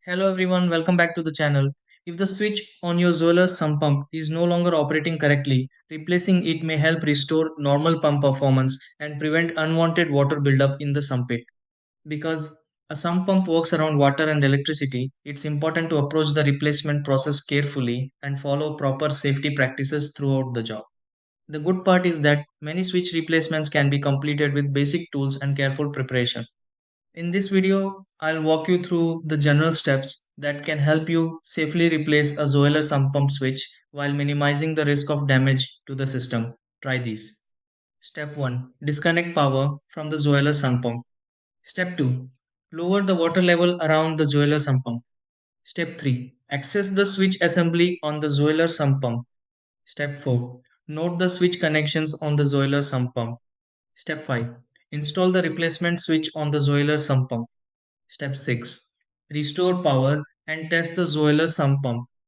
Hello everyone, welcome back to the channel. If the switch on your Zoeller sump pump is no longer operating correctly, replacing it may help restore normal pump performance and prevent unwanted water buildup in the sump pit. Because a sump pump works around water and electricity, it's important to approach the replacement process carefully and follow proper safety practices throughout the job. The good part is that many switch replacements can be completed with basic tools and careful preparation. In this video, I'll walk you through the general steps that can help you safely replace a Zoeller sump pump switch while minimizing the risk of damage to the system. Try these. Step 1. Disconnect power from the Zoeller sump pump. Step 2. Lower the water level around the Zoeller sump pump. Step 3. Access the switch assembly on the Zoeller sump pump. Step 4. Note the switch connections on the Zoeller sump pump. Step 5. Install the replacement switch on the Zoeller sump pump. Step 6. Restore power and test the Zoeller sump pump.